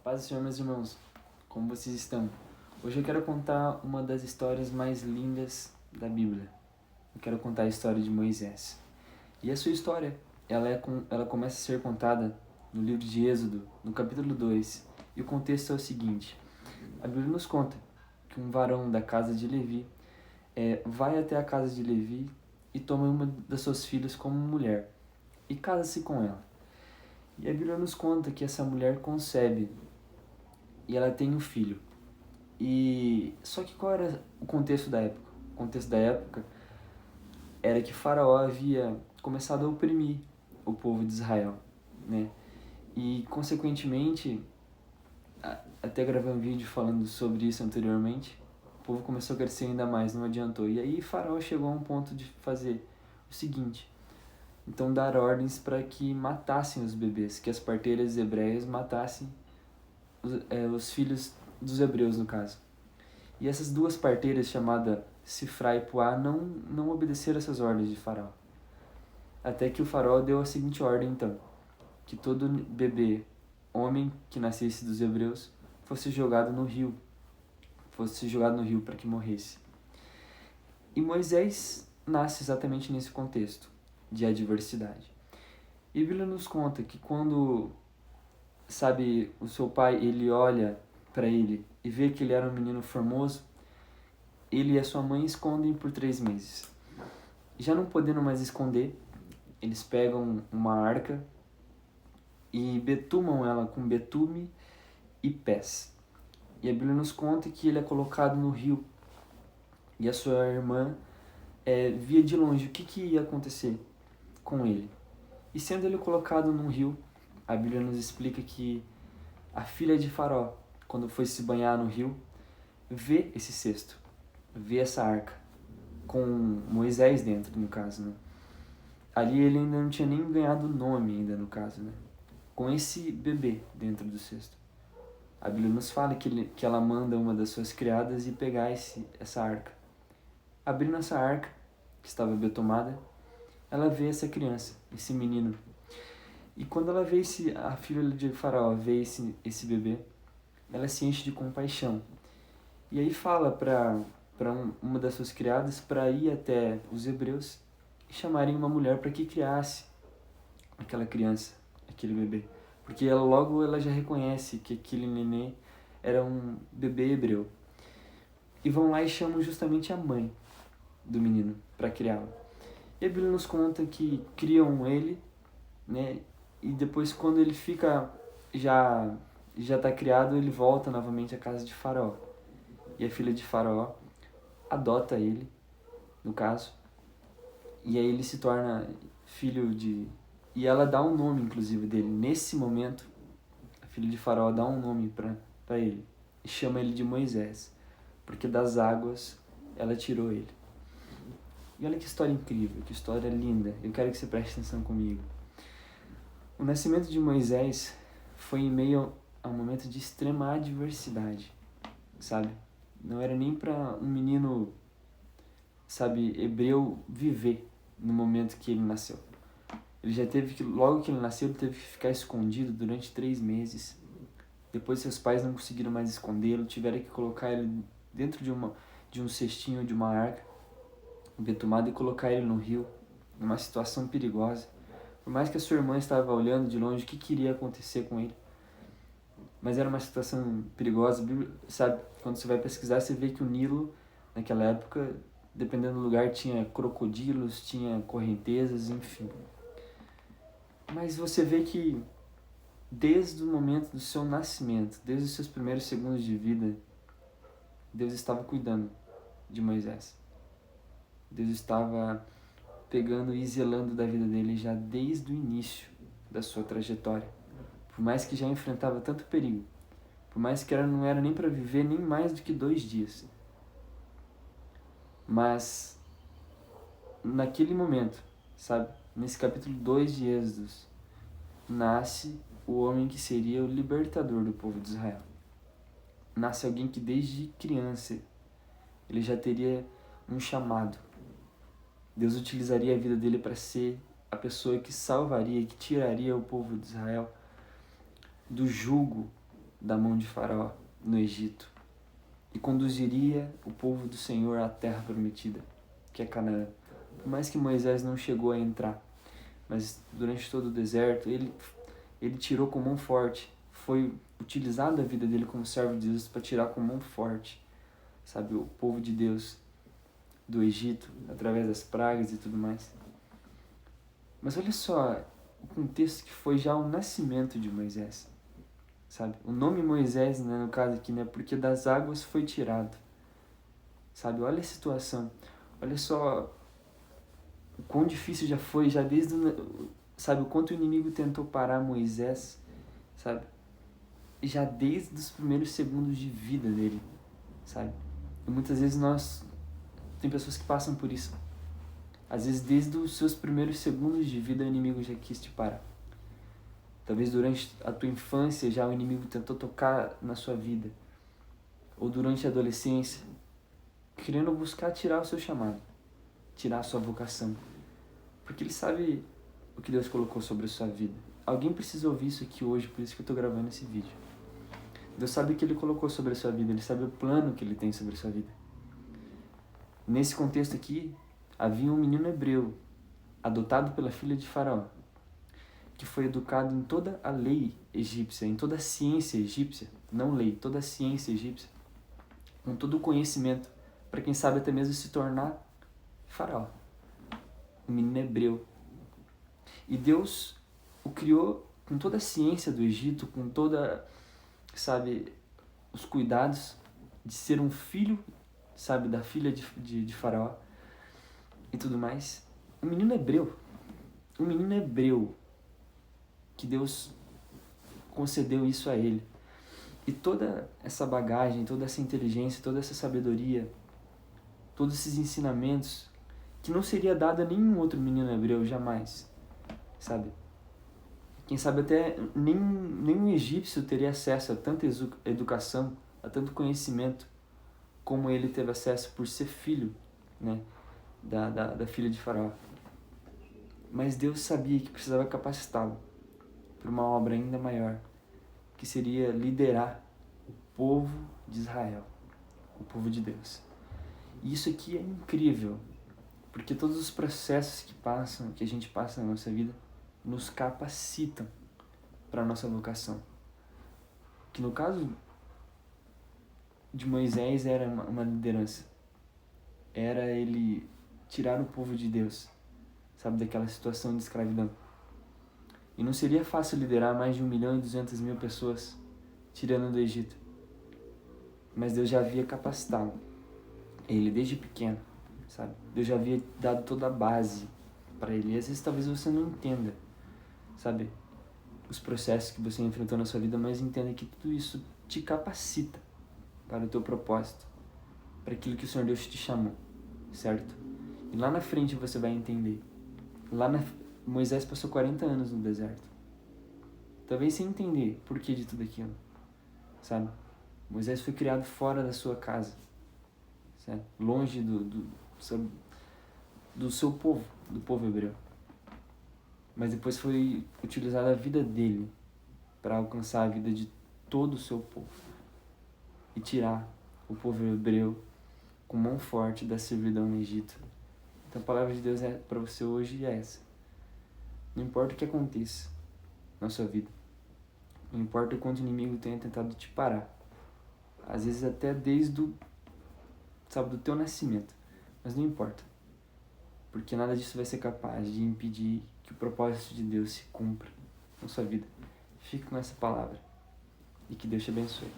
Paz do Senhor, meus irmãos, como vocês estão? Hoje eu quero contar uma das histórias mais lindas da Bíblia. Eu quero contar a história de Moisés. E a sua história, ela começa a ser contada no livro de Êxodo, no capítulo 2. E o contexto é o seguinte: a Bíblia nos conta que um varão da casa de Levi vai até a casa de Levi e toma uma das suas filhas como mulher e casa-se com ela. E a Bíblia nos conta que essa mulher concebe e ela tem um filho. E só que qual era o contexto da época? O contexto da época era que Faraó havia começado a oprimir o povo de Israel, né? E consequentemente, até gravei um vídeo falando sobre isso anteriormente, o povo começou a crescer ainda mais, não adiantou. E aí Faraó chegou a um ponto de fazer o seguinte: então dar ordens para que matassem os bebês, que as parteiras hebreias matassem os filhos dos hebreus, no caso. E essas duas parteiras, chamadas Sifra e Puá, não obedeceram essas ordens de Faraó. Até que o Faraó deu a seguinte ordem, então: que todo bebê, homem que nascesse dos hebreus, fosse jogado no rio para que morresse. E Moisés nasce exatamente nesse contexto de adversidade. E a Bíblia nos conta que quando, o seu pai, ele olha para ele e vê que ele era um menino formoso, ele e a sua mãe escondem por 3 meses. Já não podendo mais esconder, eles pegam uma arca e betumam ela com betume e pés. E a Bíblia nos conta que ele é colocado no rio. E a sua irmã via de longe o que ia acontecer com ele. E sendo ele colocado num rio, a Bíblia nos explica que a filha de Faraó, quando foi se banhar no rio, vê esse cesto, vê essa arca, com Moisés dentro, no caso, né? Ali ele ainda não tinha nem ganhado nome ainda, no caso, né? Com esse bebê dentro do cesto. A Bíblia nos fala que ela manda uma das suas criadas ir pegar essa arca. Abrindo essa arca, que estava betumada, ela vê essa criança, esse menino. E quando ela vê a filha de Faraó vê esse bebê, ela se enche de compaixão. E aí fala para uma das suas criadas para ir até os hebreus e chamarem uma mulher para que criasse aquela criança, aquele bebê. Porque ela já reconhece que aquele nenê era um bebê hebreu. E vão lá e chamam justamente a mãe do menino para criá-lo. E a Bíblia nos conta que criam ele, né? E depois, quando ele fica já está criado, ele volta novamente à casa de Faraó. E a filha de Faraó adota ele, no caso. E aí ele se torna filho de... E ela dá um nome, inclusive, dele. Nesse momento, a filha de Faraó dá um nome para ele. E chama ele de Moisés. Porque das águas ela tirou ele. E olha que história incrível, que história linda. Eu quero que você preste atenção comigo. O nascimento de Moisés foi em meio a um momento de extrema adversidade, sabe? Não era nem para um menino, hebreu viver no momento que ele nasceu. Ele já teve que, logo que ele nasceu, ele teve que ficar escondido durante 3 meses. Depois seus pais não conseguiram mais escondê-lo, tiveram que colocar ele dentro de um cestinho, de uma arca betumada, e colocar ele no rio, numa situação perigosa. Por mais que a sua irmã estava olhando de longe o que iria acontecer com ele, mas era uma situação perigosa, sabe? Quando você vai pesquisar, você vê que o Nilo, naquela época, dependendo do lugar, tinha crocodilos, tinha correntezas, enfim. Mas você vê que desde o momento do seu nascimento, desde os seus primeiros segundos de vida, Deus estava cuidando de Moisés. Deus estava pegando e zelando da vida dele já desde o início da sua trajetória. Por mais que já enfrentava tanto perigo, por mais que não era nem para viver nem mais do que 2 dias. Mas naquele momento, nesse capítulo 2 de Êxodos, nasce o homem que seria o libertador do povo de Israel. Nasce alguém que desde criança ele já teria um chamado. Deus utilizaria a vida dele para ser a pessoa que salvaria, que tiraria o povo de Israel do jugo da mão de Faraó no Egito e conduziria o povo do Senhor à terra prometida, que é Canaã. Por mais que Moisés não chegou a entrar, mas durante todo o deserto, ele tirou com mão forte. Foi utilizado a vida dele como servo de Deus para tirar com mão forte, sabe, o povo de Deus do Egito, através das pragas e tudo mais. Mas olha só o contexto que foi já o nascimento de Moisés, sabe? O nome Moisés, né, no caso aqui, né, porque das águas foi tirado, sabe? Olha a situação, olha só o quão difícil já foi, já desde, sabe, o quanto o inimigo tentou parar Moisés, sabe? Já desde os primeiros segundos de vida dele, sabe? E muitas vezes tem pessoas que passam por isso. Às vezes desde os seus primeiros segundos de vida o inimigo já quis te parar. Talvez durante a tua infância já o inimigo tentou tocar na sua vida. Ou durante a adolescência, querendo buscar tirar o seu chamado, tirar a sua vocação. Porque ele sabe o que Deus colocou sobre a sua vida. Alguém precisa ouvir isso aqui hoje, por isso que eu estou gravando esse vídeo. Deus sabe o que Ele colocou sobre a sua vida, Ele sabe o plano que Ele tem sobre a sua vida. Nesse contexto aqui, havia um menino hebreu, adotado pela filha de Faraó, que foi educado em toda a lei egípcia, em toda a ciência egípcia, não lei, toda a ciência egípcia, com todo o conhecimento, para quem sabe até mesmo se tornar Faraó, um menino hebreu. E Deus o criou com toda a ciência do Egito, com toda, sabe, os cuidados de ser um filho, sabe, da filha de Faraó e tudo mais. Um menino hebreu, que Deus concedeu isso a ele. E toda essa bagagem, toda essa inteligência, toda essa sabedoria, todos esses ensinamentos, que não seria dado a nenhum outro menino hebreu jamais, sabe? Quem sabe até nenhum egípcio teria acesso a tanta educação, a tanto conhecimento, como ele teve acesso por ser filho, né, da filha de Faraó. Mas Deus sabia que precisava capacitá-lo para uma obra ainda maior, que seria liderar o povo de Israel, o povo de Deus. E isso aqui é incrível, porque todos os processos que a gente passa na nossa vida, nos capacitam para a nossa vocação. Que no caso de Moisés era uma liderança. Era ele tirar o povo de Deus, sabe, daquela situação de escravidão. E não seria fácil liderar mais de 1.200.000 pessoas tirando do Egito. Mas Deus já havia capacitado ele desde pequeno, sabe? Deus já havia dado toda a base para ele. E às vezes talvez você não entenda, sabe, os processos que você enfrentou na sua vida, mas entenda que tudo isso te capacita para o teu propósito, para aquilo que o Senhor Deus te chamou, certo? E lá na frente você vai entender. Moisés passou 40 anos no deserto, talvez sem entender por que de tudo aquilo, sabe? Moisés foi criado fora da sua casa, certo? Longe do seu povo, do povo hebreu. Mas depois foi utilizada a vida dele para alcançar a vida de todo o seu povo e tirar o povo hebreu com mão forte da servidão no Egito. Então a palavra de Deus para você hoje é essa. Não importa o que aconteça na sua vida, não importa o quanto o inimigo tenha tentado te parar, às vezes até desde do teu nascimento, mas não importa, porque nada disso vai ser capaz de impedir que o propósito de Deus se cumpra na sua vida. Fique com essa palavra e que Deus te abençoe.